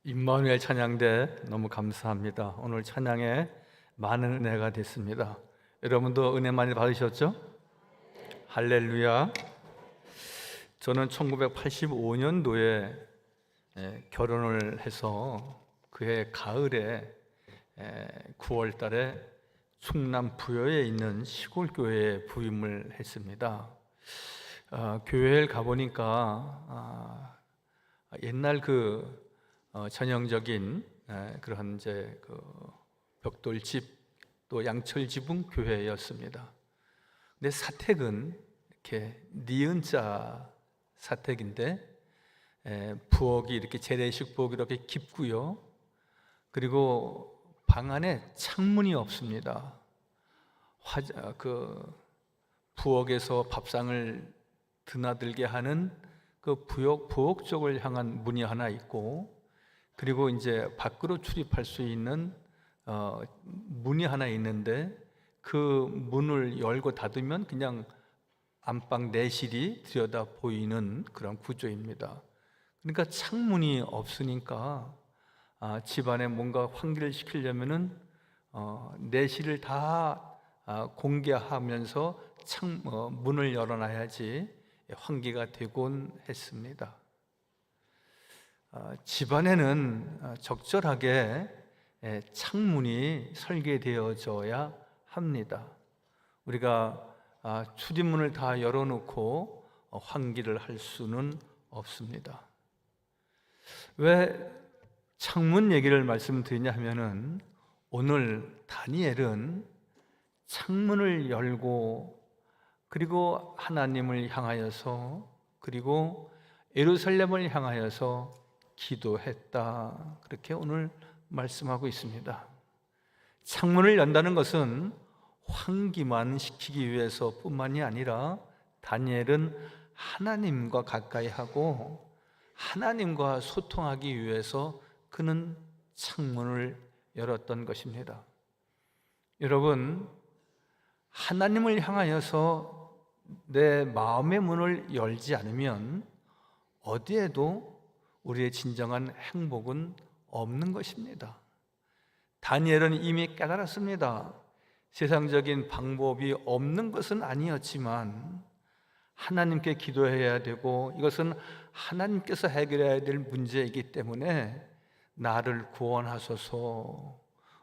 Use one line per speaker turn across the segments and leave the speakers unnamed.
임마누엘 찬양대 너무 감사합니다. 오늘 찬양에 많은 은혜가 됐습니다. 여러분도 은혜 많이 받으셨죠? 할렐루야. 저는 1985년도에 결혼을 해서 그해 가을에 9월 달에 충남 부여에 있는 시골 교회에 부임을 했습니다. 교회를 가보니까 옛날 전형적인 그런 벽돌집 또 양철지붕 교회였습니다. 근데 사택은 이렇게 니은자 사택인데 부엌이 이렇게 재래식 부엌이 이렇게 깊고요. 그리고 방 안에 창문이 없습니다. 부엌에서 밥상을 드나들게 하는 부엌 쪽을 향한 문이 하나 있고, 그리고 이제 밖으로 출입할 수 있는 문이 하나 있는데 그 문을 열고 닫으면 그냥 안방 내실이 들여다 보이는 그런 구조입니다. 그러니까 창문이 없으니까 집안에 뭔가 환기를 시키려면은 내실을 다 공개하면서 문을 열어놔야지 환기가 되곤 했습니다. 집안에는 적절하게 창문이 설계되어져야 합니다. 우리가 출입문을 다 열어놓고 환기를 할 수는 없습니다. 왜 창문 얘기를 말씀드리냐 하면은 오늘 다니엘은 창문을 열고 그리고 하나님을 향하여서 그리고 예루살렘을 향하여서 기도했다, 그렇게 오늘 말씀하고 있습니다. 창문을 연다는 것은 환기만 시키기 위해서 뿐만이 아니라 다니엘은 하나님과 가까이 하고 하나님과 소통하기 위해서 그는 창문을 열었던 것입니다. 여러분, 하나님을 향하여서 내 마음의 문을 열지 않으면 어디에도 우리의 진정한 행복은 없는 것입니다. 다니엘은 이미 깨달았습니다. 세상적인 방법이 없는 것은 아니었지만 하나님께 기도해야 되고 이것은 하나님께서 해결해야 될 문제이기 때문에 나를 구원하소서,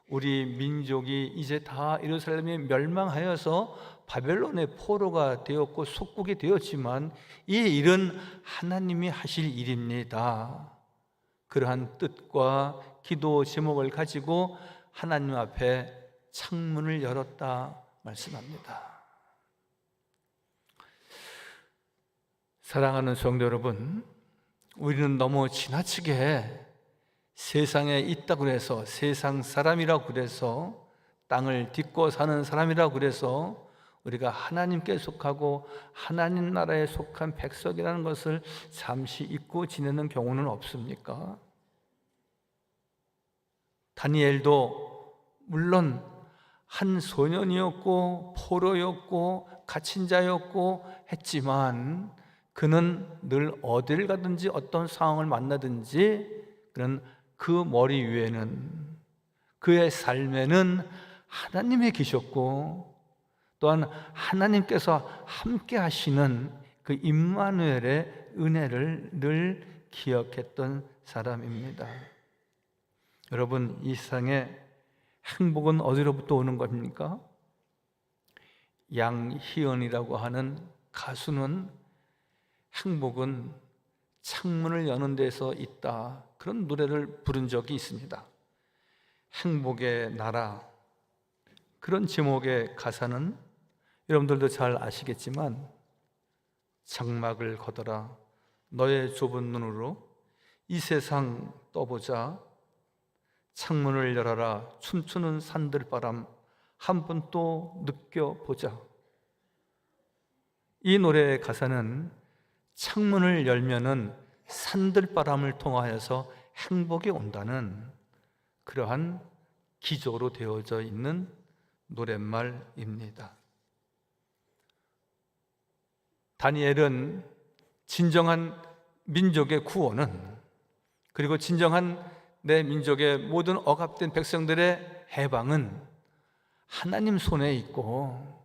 우리 민족이 이제 다 예루살렘이 멸망하여서 바벨론의 포로가 되었고 속국이 되었지만 이 일은 하나님이 하실 일입니다. 그러한 뜻과 기도 제목을 가지고 하나님 앞에 창문을 열었다 말씀합니다. 사랑하는 성도 여러분, 우리는 너무 지나치게 세상에 있다고 해서, 세상 사람이라고 그래서, 땅을 딛고 사는 사람이라고 그래서 우리가 하나님께 속하고 하나님 나라에 속한 백성이라는 것을 잠시 잊고 지내는 경우는 없습니까? 다니엘도 물론 한 소년이었고 포로였고 갇힌 자였고 했지만 그는 늘 어디를 가든지 어떤 상황을 만나든지 그는 그 머리 위에는, 그의 삶에는 하나님이 계셨고 또한 하나님께서 함께 하시는 그 임마누엘의 은혜를 늘 기억했던 사람입니다. 여러분, 이 세상에 행복은 어디로부터 오는 겁니까? 양희은이라고 하는 가수는 행복은 창문을 여는 데서 있다, 그런 노래를 부른 적이 있습니다. 행복의 나라, 그런 제목의 가사는 여러분들도 잘 아시겠지만, 장막을 걷어라 너의 좁은 눈으로 이 세상 떠보자, 창문을 열어라 춤추는 산들바람 한번 또 느껴보자. 이 노래의 가사는 창문을 열면은 산들바람을 통하여서 행복이 온다는 그러한 기조로 되어져 있는 노랫말입니다. 다니엘은 진정한 민족의 구원은, 그리고 진정한 내 민족의 모든 억압된 백성들의 해방은 하나님 손에 있고,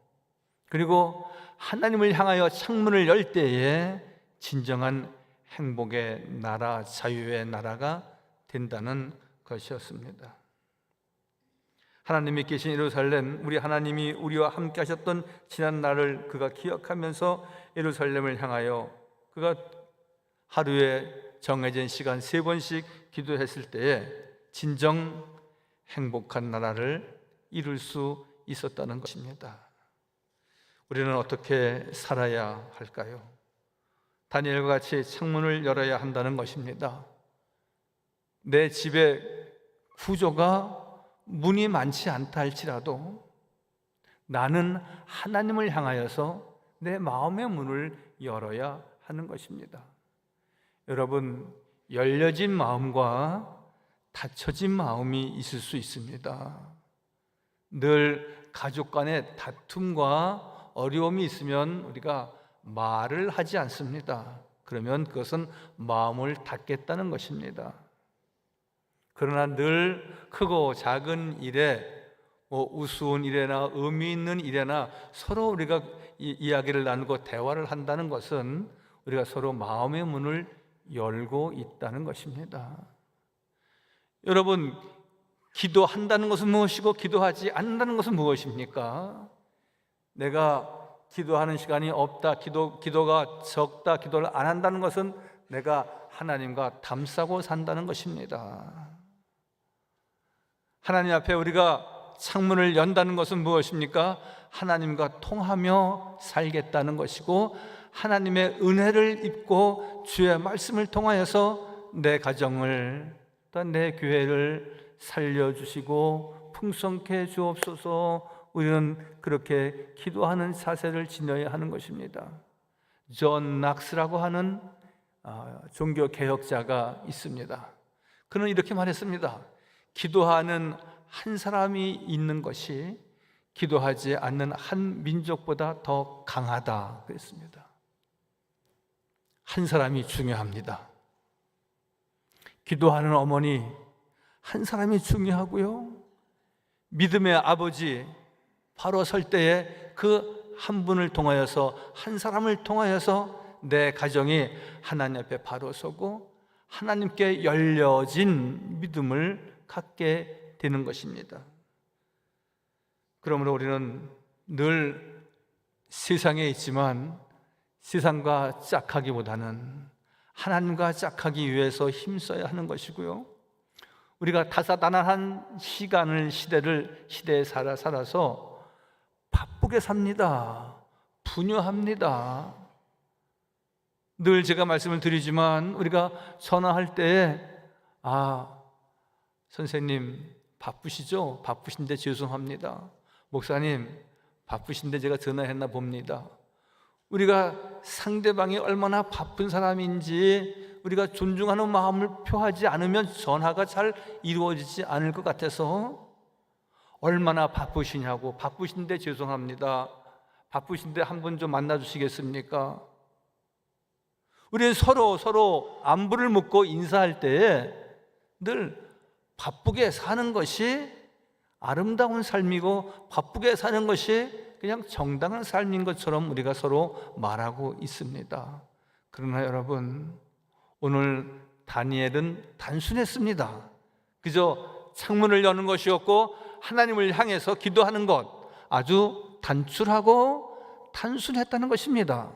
그리고 하나님을 향하여 창문을 열 때에 진정한 행복의 나라, 자유의 나라가 된다는 것이었습니다. 하나님이 계신 예루살렘, 우리 하나님이 우리와 함께 하셨던 지난 날을 그가 기억하면서 예루살렘을 향하여 그가 하루에 정해진 시간 3번씩 기도했을 때에 진정 행복한 나라를 이룰 수 있었다는 것입니다. 우리는 어떻게 살아야 할까요? 다니엘과 같이 창문을 열어야 한다는 것입니다. 내 집의 구조가 문이 많지 않다 할지라도 나는 하나님을 향하여서 내 마음의 문을 열어야 하는 것입니다. 여러분, 열려진 마음과 닫혀진 마음이 있을 수 있습니다. 늘 가족 간의 다툼과 어려움이 있으면 우리가 말을 하지 않습니다. 그러면 그것은 마음을 닫겠다는 것입니다. 그러나 늘 크고 작은 일에, 우스운 일에나 의미 있는 일에나 서로 우리가 이야기를 나누고 대화를 한다는 것은 우리가 서로 마음의 문을 열고 있다는 것입니다. 여러분, 기도한다는 것은 무엇이고 기도하지 않는다는 것은 무엇입니까? 내가 기도하는 시간이 없다, 기도가 적다, 기도를 안 한다는 것은 내가 하나님과 담싸고 산다는 것입니다. 하나님 앞에 우리가 창문을 연다는 것은 무엇입니까? 하나님과 통하며 살겠다는 것이고, 하나님의 은혜를 입고 주의 말씀을 통하여서 내 가정을, 또 내 교회를 살려주시고 풍성케 주옵소서. 우리는 그렇게 기도하는 자세를 지녀야 하는 것입니다. 존 낙스라고 하는 종교 개혁자가 있습니다. 그는 이렇게 말했습니다. 기도하는 한 사람이 있는 것이 기도하지 않는 한 민족보다 더 강하다 그랬습니다. 한 사람이 중요합니다. 기도하는 어머니 한 사람이 중요하고요, 믿음의 아버지 바로 설 때에 그 한 분을 통하여서, 한 사람을 통하여서 내 가정이 하나님 앞에 바로 서고 하나님께 열려진 믿음을 갖게 되는 것입니다. 그러므로 우리는 늘 세상에 있지만 세상과 짝하기보다는 하나님과 짝하기 위해서 힘써야 하는 것이고요, 우리가 다사다난한 시대에 살아서 바쁘게 삽니다. 분유합니다. 늘 제가 말씀을 드리지만 우리가 전화할 때에 선생님 바쁘시죠? 바쁘신데 죄송합니다. 목사님 바쁘신데 제가 전화했나 봅니다. 우리가 상대방이 얼마나 바쁜 사람인지 우리가 존중하는 마음을 표하지 않으면 전화가 잘 이루어지지 않을 것 같아서 얼마나 바쁘시냐고, 바쁘신데 죄송합니다, 바쁘신데 한 번 좀 만나 주시겠습니까? 우리는 서로 안부를 묻고 인사할 때에 늘 바쁘게 사는 것이 아름다운 삶이고 바쁘게 사는 것이 그냥 정당한 삶인 것처럼 우리가 서로 말하고 있습니다. 그러나 여러분, 오늘 다니엘은 단순했습니다. 그저 창문을 여는 것이었고 하나님을 향해서 기도하는 것, 아주 단출하고 단순했다는 것입니다.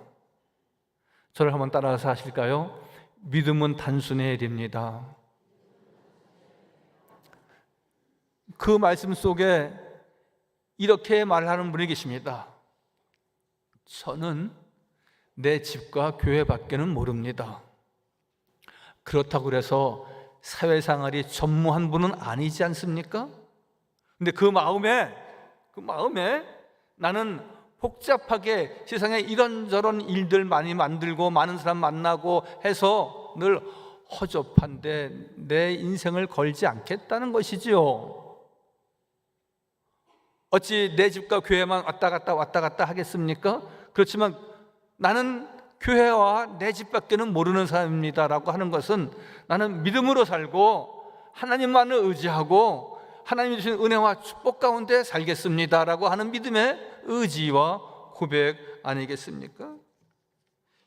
저를 한번 따라서 하실까요? 믿음은 단순해야 됩니다. 그 말씀 속에 이렇게 말하는 분이 계십니다. 저는 내 집과 교회밖에는 모릅니다. 그렇다고 해서 사회생활이 전무한 분은 아니지 않습니까? 근데 그 마음에 나는 복잡하게 세상에 이런저런 일들 많이 만들고 많은 사람 만나고 해서 늘 허접한데 내 인생을 걸지 않겠다는 것이지요. 어찌 내 집과 교회만 왔다 갔다 하겠습니까? 그렇지만 나는 교회와 내 집밖에는 모르는 사람입니다 라고 하는 것은 나는 믿음으로 살고 하나님만을 의지하고 하나님이 주신 은혜와 축복 가운데 살겠습니다라고 하는 믿음의 의지와 고백 아니겠습니까?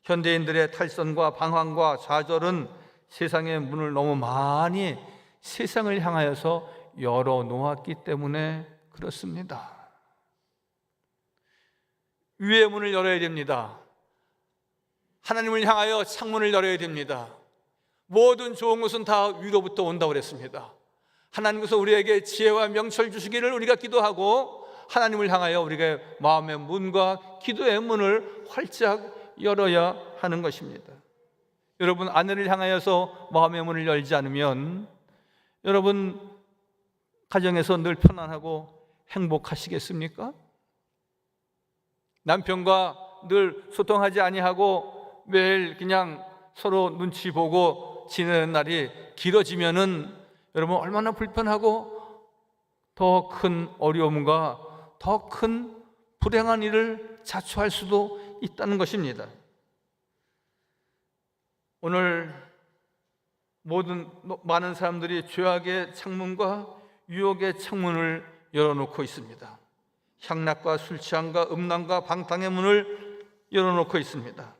현대인들의 탈선과 방황과 좌절은 세상의 문을 너무 많이 세상을 향하여서 열어놓았기 때문에 그렇습니다. 위의 문을 열어야 됩니다. 하나님을 향하여 창문을 열어야 됩니다. 모든 좋은 것은 다 위로부터 온다고 그랬습니다. 하나님께서 우리에게 지혜와 명철 주시기를 우리가 기도하고 하나님을 향하여 우리가 마음의 문과 기도의 문을 활짝 열어야 하는 것입니다. 여러분, 아내를 향하여서 마음의 문을 열지 않으면 여러분 가정에서 늘 편안하고 행복하시겠습니까? 남편과 늘 소통하지 아니하고 매일 그냥 서로 눈치 보고 지내는 날이 길어지면은 여러분 얼마나 불편하고 더 큰 어려움과 더 큰 불행한 일을 자초할 수도 있다는 것입니다. 오늘 많은 사람들이 죄악의 창문과 유혹의 창문을 열어놓고 있습니다. 향락과 술 취함과 음란과 방탕의 문을 열어놓고 있습니다.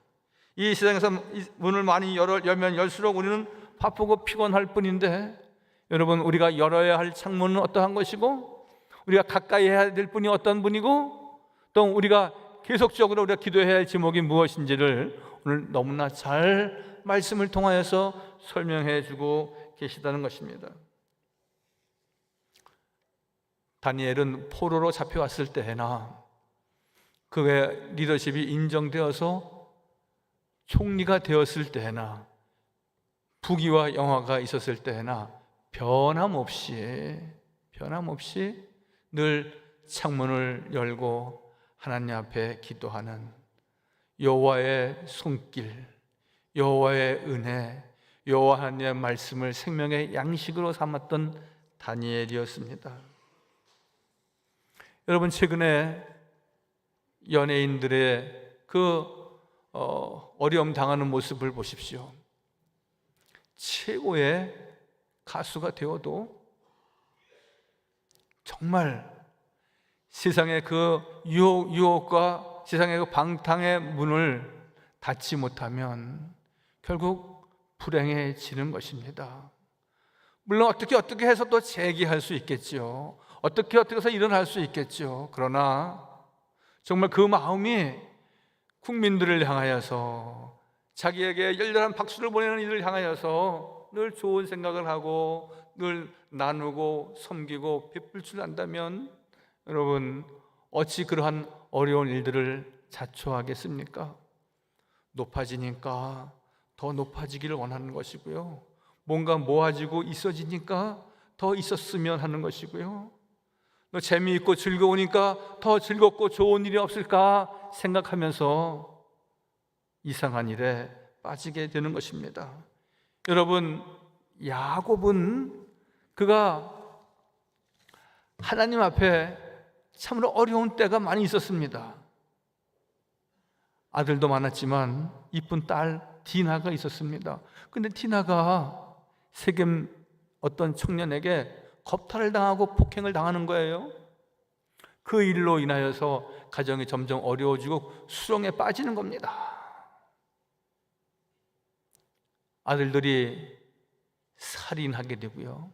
이 세상에서 문을 많이 열면 열수록 우리는 바쁘고 피곤할 뿐인데, 여러분, 우리가 열어야 할 창문은 어떠한 것이고 우리가 가까이 해야 될 분이 어떤 분이고 또 우리가 계속적으로 우리가 기도해야 할 제목이 무엇인지를 오늘 너무나 잘 말씀을 통하여서 설명해 주고 계시다는 것입니다. 다니엘은 포로로 잡혀왔을 때나 그의 리더십이 인정되어서 총리가 되었을 때나 부귀와 영화가 있었을 때나 변함없이 늘 창문을 열고 하나님 앞에 기도하는 여호와의 손길, 여호와의 은혜, 여호와 하나님의 말씀을 생명의 양식으로 삼았던 다니엘이었습니다. 여러분, 최근에 연예인들의 어려움 당하는 모습을 보십시오. 최고의 가수가 되어도 정말 세상의 그 유혹과 세상의 그 방탕의 문을 닫지 못하면 결국 불행해지는 것입니다. 물론 어떻게 해서 또 재기할 수 있겠죠. 어떻게 해서 일어날 수 있겠죠. 그러나 정말 그 마음이 국민들을 향하여서 자기에게 열렬한 박수를 보내는 이들을 향하여서 늘 좋은 생각을 하고 늘 나누고 섬기고 베풀 줄 안다면 여러분 어찌 그러한 어려운 일들을 자초하겠습니까? 높아지니까 더 높아지기를 원하는 것이고요, 뭔가 모아지고 있어지니까 더 있었으면 하는 것이고요, 너 재미있고 즐거우니까 더 즐겁고 좋은 일이 없을까 생각하면서 이상한 일에 빠지게 되는 것입니다. 여러분, 야곱은 그가 하나님 앞에 참으로 어려운 때가 많이 있었습니다. 아들도 많았지만 이쁜 딸 디나가 있었습니다. 근데 디나가 세겜 어떤 청년에게 겁탈을 당하고 폭행을 당하는 거예요. 그 일로 인하여서 가정이 점점 어려워지고 수렁에 빠지는 겁니다. 아들들이 살인하게 되고요.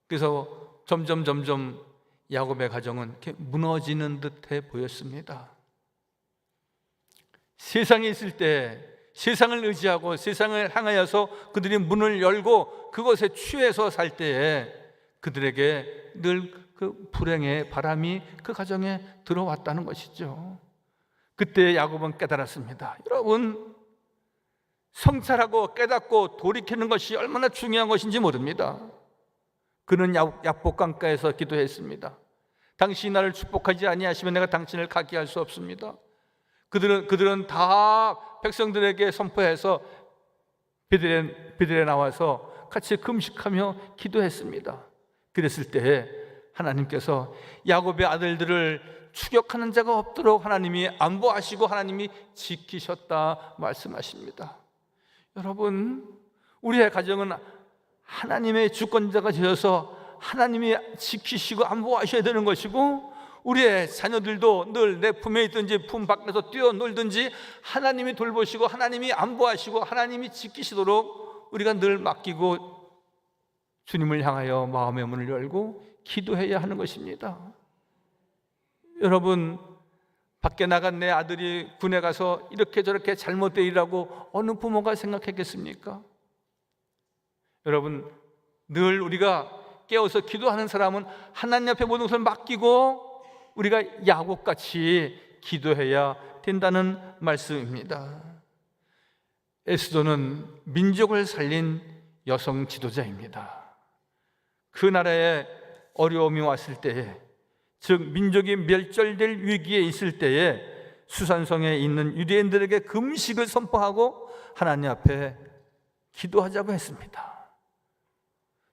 그래서 점점 야곱의 가정은 이렇게 무너지는 듯해 보였습니다. 세상에 있을 때 세상을 의지하고 세상을 향하여서 그들이 문을 열고 그것에 취해서 살 때에 그들에게 늘 그 불행의 바람이 그 가정에 들어왔다는 것이죠. 그때 야곱은 깨달았습니다. 여러분, 성찰하고 깨닫고 돌이키는 것이 얼마나 중요한 것인지 모릅니다. 그는 야복강가에서 기도했습니다. 당신이 나를 축복하지 아니하시면 내가 당신을 가게 할 수 없습니다. 그들은 다 백성들에게 선포해서 베들레 나와서 같이 금식하며 기도했습니다. 그랬을 때 하나님께서 야곱의 아들들을 추격하는 자가 없도록 하나님이 안보하시고 하나님이 지키셨다 말씀하십니다. 여러분, 우리의 가정은 하나님의 주권자가 되어서 하나님이 지키시고 안보하셔야 되는 것이고, 우리의 자녀들도 늘 내 품에 있든지 품 밖에서 뛰어놀든지 하나님이 돌보시고 하나님이 안보하시고 하나님이 지키시도록 우리가 늘 맡기고 주님을 향하여 마음의 문을 열고 기도해야 하는 것입니다. 여러분, 밖에 나간 내 아들이 군에 가서 이렇게 저렇게 잘못되리라고 어느 부모가 생각했겠습니까? 여러분, 늘 우리가 깨어서 기도하는 사람은 하나님 앞에 모든 것을 맡기고 우리가 야곱같이 기도해야 된다는 말씀입니다. 에스더는 민족을 살린 여성 지도자입니다. 그 나라에 어려움이 왔을 때에, 즉 민족이 멸절될 위기에 있을 때에 수산성에 있는 유대인들에게 금식을 선포하고 하나님 앞에 기도하자고 했습니다.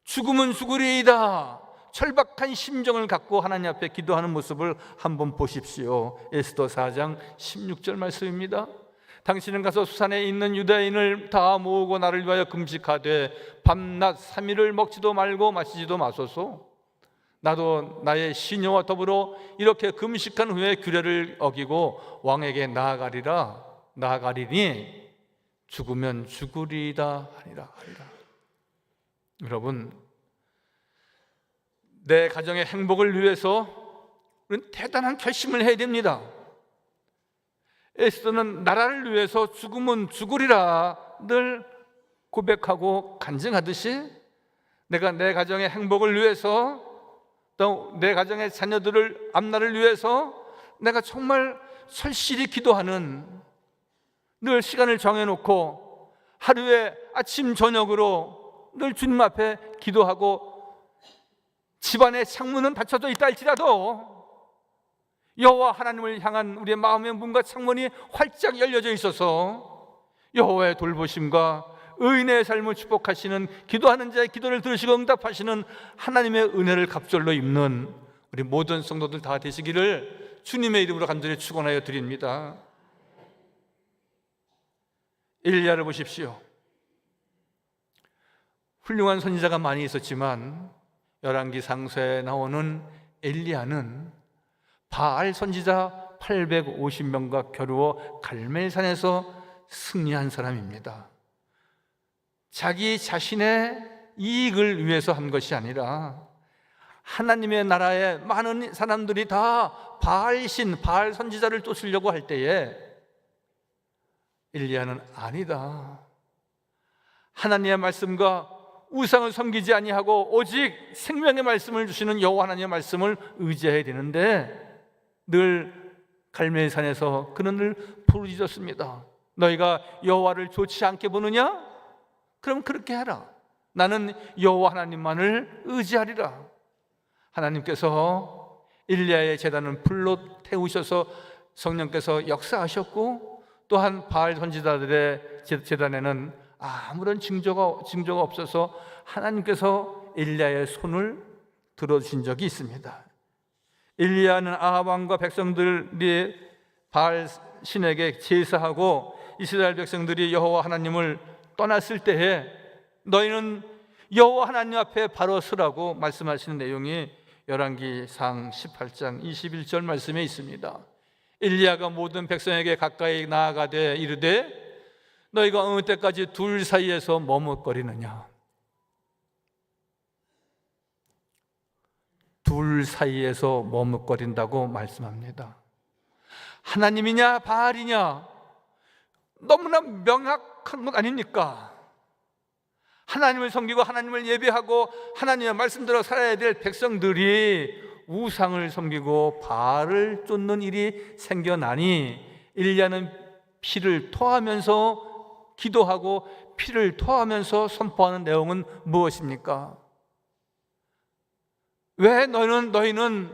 죽으면 죽으리이다, 철박한 심정을 갖고 하나님 앞에 기도하는 모습을 한번 보십시오. 에스더 4장 16절 말씀입니다. 당신은 가서 수산에 있는 유대인을 다 모으고 나를 위하여 금식하되 밤낮 3일을 먹지도 말고 마시지도 마소서. 나도 나의 시녀와 더불어 이렇게 금식한 후에 규례를 어기고 왕에게 나아가리니 죽으면 죽으리이다 하리라. 여러분, 내 가정의 행복을 위해서 우리는 대단한 결심을 해야 됩니다. 에스더는 나라를 위해서 죽으면 죽으리라 늘 고백하고 간증하듯이, 내가 내 가정의 행복을 위해서, 또 내 가정의 자녀들을 앞날을 위해서 내가 정말 절실히 기도하는, 늘 시간을 정해놓고 하루에 아침 저녁으로 늘 주님 앞에 기도하고, 집안의 창문은 닫혀져 있다 할지라도 여호와 하나님을 향한 우리의 마음의 문과 창문이 활짝 열려져 있어서 여호와의 돌보심과 의인의 삶을 축복하시는, 기도하는 자의 기도를 들으시고 응답하시는 하나님의 은혜를 갑절로 입는 우리 모든 성도들 다 되시기를 주님의 이름으로 간절히 축원하여 드립니다. 엘리야를 보십시오. 훌륭한 선지자가 많이 있었지만 열왕기 상서에 나오는 엘리야는 바알 선지자 850명과 겨루어 갈멜산에서 승리한 사람입니다. 자기 자신의 이익을 위해서 한 것이 아니라 하나님의 나라에 많은 사람들이 다 바알신, 바알 선지자를 쫓으려고 할 때에 엘리야는 아니다, 하나님의 말씀과 우상을 섬기지 아니하고 오직 생명의 말씀을 주시는 여호와 하나님의 말씀을 의지해야 되는데, 늘 갈멜산에서 그는 늘 부르짖었습니다. 너희가 여호와를 좋지 않게 보느냐? 그럼 그렇게 해라. 나는 여호와 하나님만을 의지하리라. 하나님께서 엘리야의 제단은 불로 태우셔서 성령께서 역사하셨고, 또한 바알 선지자들의 제단에는 아무런 징조가 없어서 하나님께서 엘리야의 손을 들어주신 적이 있습니다. 엘리야는 아합 왕과 백성들이 바알 신에게 제사하고 이스라엘 백성들이 여호와 하나님을 떠났을 때에 너희는 여호와 하나님 앞에 바로 서라고 말씀하시는 내용이 열왕기상 18장 21절 말씀에 있습니다. 엘리야가 모든 백성에게 가까이 나아가되 이르되 너희가 어느 때까지 둘 사이에서 머뭇거리느냐? 둘 사이에서 머뭇거린다고 말씀합니다. 하나님이냐 바알이냐 너무나 명확한 것 아닙니까? 하나님을 섬기고 하나님을 예배하고 하나님의 말씀대로 살아야 될 백성들이 우상을 섬기고 바알을 쫓는 일이 생겨나니 엘리야는 피를 토하면서 기도하고 피를 토하면서 선포하는 내용은 무엇입니까? 왜 너희는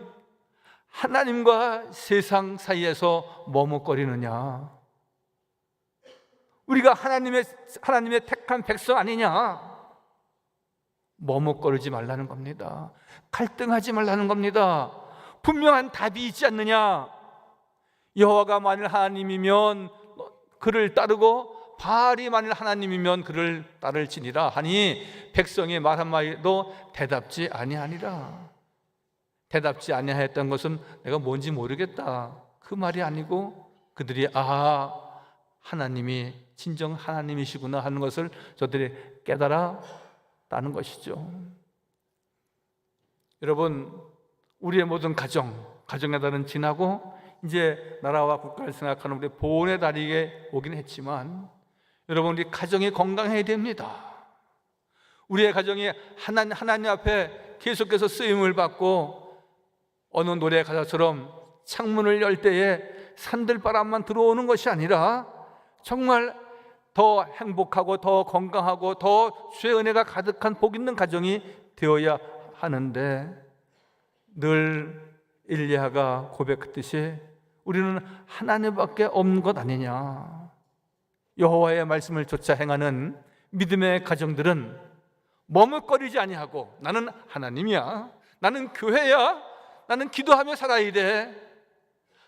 하나님과 세상 사이에서 머뭇거리느냐? 우리가 하나님의 택한 백성 아니냐? 머뭇거리지 말라는 겁니다. 갈등하지 말라는 겁니다. 분명한 답이 있지 않느냐? 여호와가 만일 하나님이면 그를 따르고 바알이 만일 하나님이면 그를 따를지니라 하니 백성이 말 한마디도 대답지 아니하니라. 대답지 아니하였던 것은 내가 뭔지 모르겠다, 그 말이 아니고 그들이 하나님이 진정 하나님이시구나 하는 것을 저들이 깨달았다는 것이죠. 여러분, 우리의 모든 가정의 달은 지나고 이제 나라와 국가를 생각하는 우리 보훈의 달이 오긴 했지만, 여러분, 우리 가정이 건강해야 됩니다. 우리의 가정이 하나님 앞에 계속해서 쓰임을 받고 어느 노래 가사처럼 창문을 열 때에 산들바람만 들어오는 것이 아니라 정말 더 행복하고 더 건강하고 더 주의 은혜가 가득한 복 있는 가정이 되어야 하는데, 늘 엘리야가 고백했듯이 우리는 하나님밖에 없는 것 아니냐. 여호와의 말씀을 쫓아 행하는 믿음의 가정들은 머뭇거리지 아니하고 나는 하나님이야, 나는 교회야, 나는 기도하며 살아야 돼.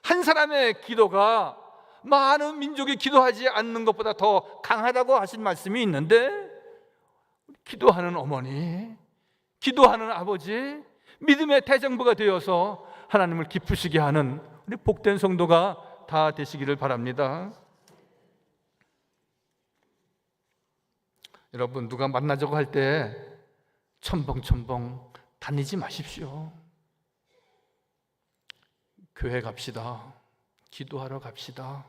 한 사람의 기도가 많은 민족이 기도하지 않는 것보다 더 강하다고 하신 말씀이 있는데, 기도하는 어머니, 기도하는 아버지, 믿음의 대정부가 되어서 하나님을 기쁘시게 하는 우리 복된 성도가 다 되시기를 바랍니다. 여러분, 누가 만나자고 할 때 첨벙첨벙 다니지 마십시오. 교회 갑시다, 기도하러 갑시다.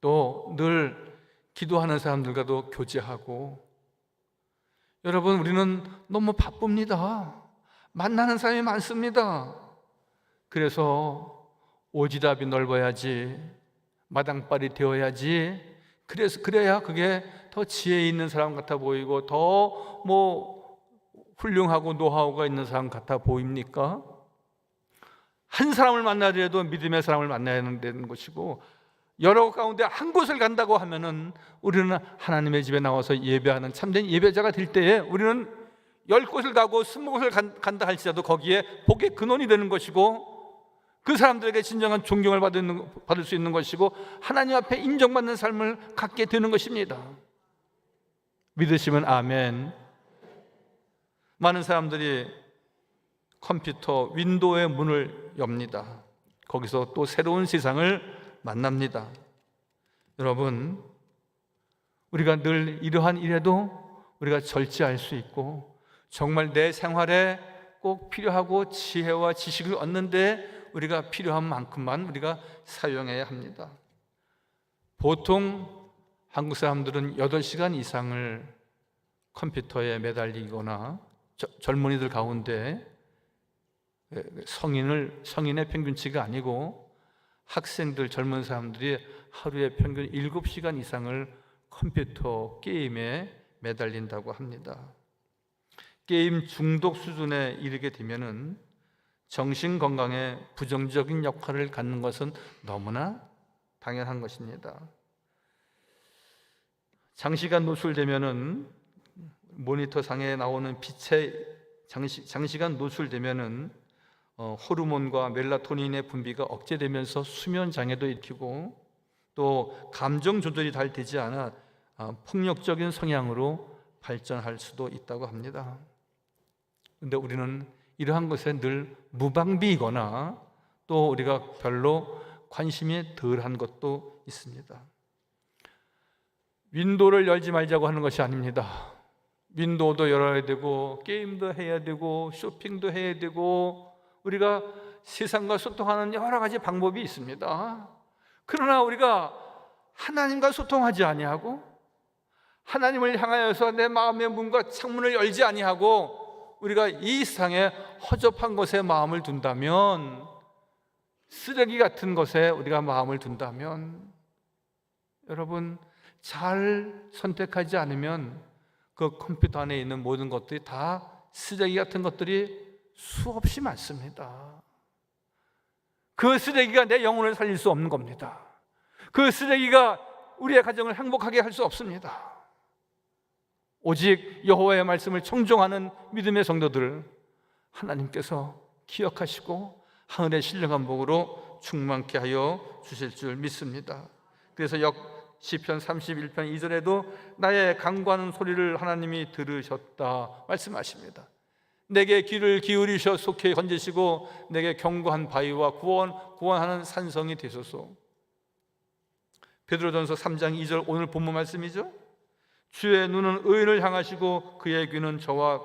또 늘 기도하는 사람들과도 교제하고. 여러분, 우리는 너무 바쁩니다. 만나는 사람이 많습니다. 그래서 오지랖이 넓어야지, 마당발이 되어야지, 그래야 그게 더 지혜 있는 사람 같아 보이고 더 훌륭하고 노하우가 있는 사람 같아 보입니까? 한 사람을 만나더라도 믿음의 사람을 만나야 되는 것이고, 여러 가운데 한 곳을 간다고 하면은 우리는 하나님의 집에 나와서 예배하는 참된 예배자가 될 때에 우리는 10곳을 가고 20곳을 간다 할지라도 거기에 복의 근원이 되는 것이고, 그 사람들에게 진정한 존경을 받을 수 있는 것이고, 하나님 앞에 인정받는 삶을 갖게 되는 것입니다. 믿으시면 아멘. 많은 사람들이 컴퓨터 윈도우의 문을 엽니다. 거기서 또 새로운 세상을 만납니다. 여러분, 우리가 늘 이러한 일에도 우리가 절제할 수 있고, 정말 내 생활에 꼭 필요하고 지혜와 지식을 얻는데 우리가 필요한 만큼만 우리가 사용해야 합니다. 보통 한국 사람들은 8시간 이상을 컴퓨터에 매달리거나, 젊은이들 가운데 성인의 평균치가 아니고 학생들, 젊은 사람들이 하루에 평균 7시간 이상을 컴퓨터 게임에 매달린다고 합니다. 게임 중독 수준에 이르게 되면은 정신 건강에 부정적인 역할을 갖는 것은 너무나 당연한 것입니다. 장시간 노출되면은, 모니터 상에 나오는 빛에 장시간 노출되면은 호르몬과 멜라토닌의 분비가 억제되면서 수면 장애도 일으키고, 또 감정 조절이 잘 되지 않아 폭력적인 성향으로 발전할 수도 있다고 합니다. 그런데 우리는 이러한 것에 늘 무방비이거나 또 우리가 별로 관심이 덜한 것도 있습니다. 윈도우를 열지 말자고 하는 것이 아닙니다. 윈도우도 열어야 되고 게임도 해야 되고 쇼핑도 해야 되고, 우리가 세상과 소통하는 여러 가지 방법이 있습니다. 그러나 우리가 하나님과 소통하지 아니하고, 하나님을 향하여서 내 마음의 문과 창문을 열지 아니하고, 우리가 이 세상에 허접한 것에 마음을 둔다면, 쓰레기 같은 것에 우리가 마음을 둔다면, 여러분, 잘 선택하지 않으면 그 컴퓨터 안에 있는 모든 것들이 다 쓰레기 같은 것들이 수없이 많습니다. 그 쓰레기가 내 영혼을 살릴 수 없는 겁니다. 그 쓰레기가 우리의 가정을 행복하게 할 수 없습니다. 오직 여호와의 말씀을 청종하는 믿음의 성도들을 하나님께서 기억하시고 하늘의 신령한 복으로 충만케 하여 주실 줄 믿습니다. 그래서 시편 31편 2절에도 나의 간구하는 소리를 하나님이 들으셨다 말씀하십니다. 내게 귀를 기울이셔 속히 건지시고 내게 견고한 바위와 구원하는 산성이 되소서. 베드로전서 3장 2절 오늘 본문 말씀이죠. 주의 눈은 의인을 향하시고 그의 귀는 저와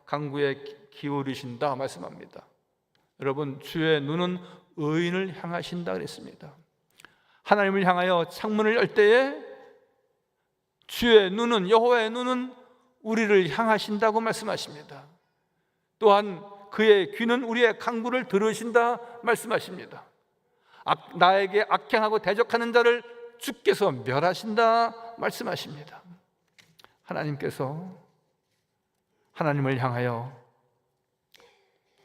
간구에 기울이신다 말씀합니다. 여러분, 주의 눈은 의인을 향하신다 그랬습니다. 하나님을 향하여 창문을 열 때에 주의 눈은, 여호와의 눈은 우리를 향하신다고 말씀하십니다. 또한 그의 귀는 우리의 간구를 들으신다 말씀하십니다. 나에게 악행하고 대적하는 자를 주께서 멸하신다 말씀하십니다. 하나님께서 하나님을 향하여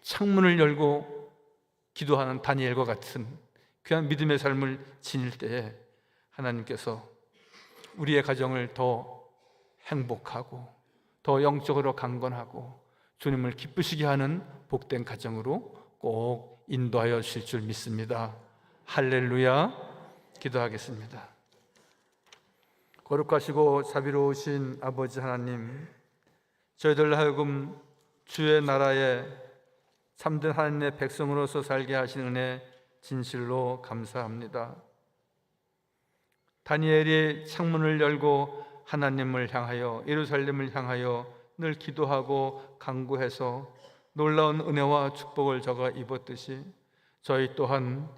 창문을 열고 기도하는 다니엘과 같은 귀한 믿음의 삶을 지닐 때에 하나님께서 우리의 가정을 더 행복하고 더 영적으로 강건하고 주님을 기쁘시게 하는 복된 가정으로 꼭 인도하여 주실 줄 믿습니다. 할렐루야. 기도하겠습니다. 거룩하시고 자비로우신 아버지 하나님, 저희들 하여금 주의 나라에 참된 하나님의 백성으로서 살게 하신 은혜 진실로 감사합니다. 다니엘이 창문을 열고 하나님을 향하여, 예루살렘을 향하여 늘 기도하고 간구해서 놀라운 은혜와 축복을 저가 입었듯이 저희 또한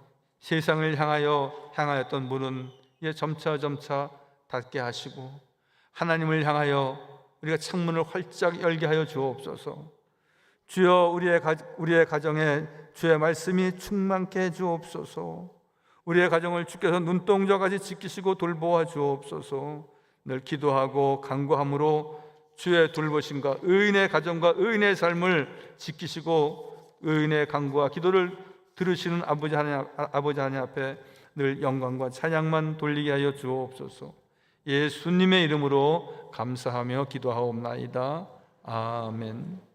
세상을 향하였던 문은 이제 점차 닫게 하시고 하나님을 향하여 우리가 창문을 활짝 열게 하여 주옵소서. 주여, 우리의 가정에 주의 말씀이 충만케 해 주옵소서. 우리의 가정을 주께서 눈동자같이 지키시고 돌보아 주옵소서. 늘 기도하고 간구함으로 주의 돌보심과 의인의 가정과 의인의 삶을 지키시고 의인의 간구와 기도를 들으시는 아버지 하나님 앞에 늘 영광과 찬양만 돌리게 하여 주옵소서. 예수님의 이름으로 감사하며 기도하옵나이다. 아멘.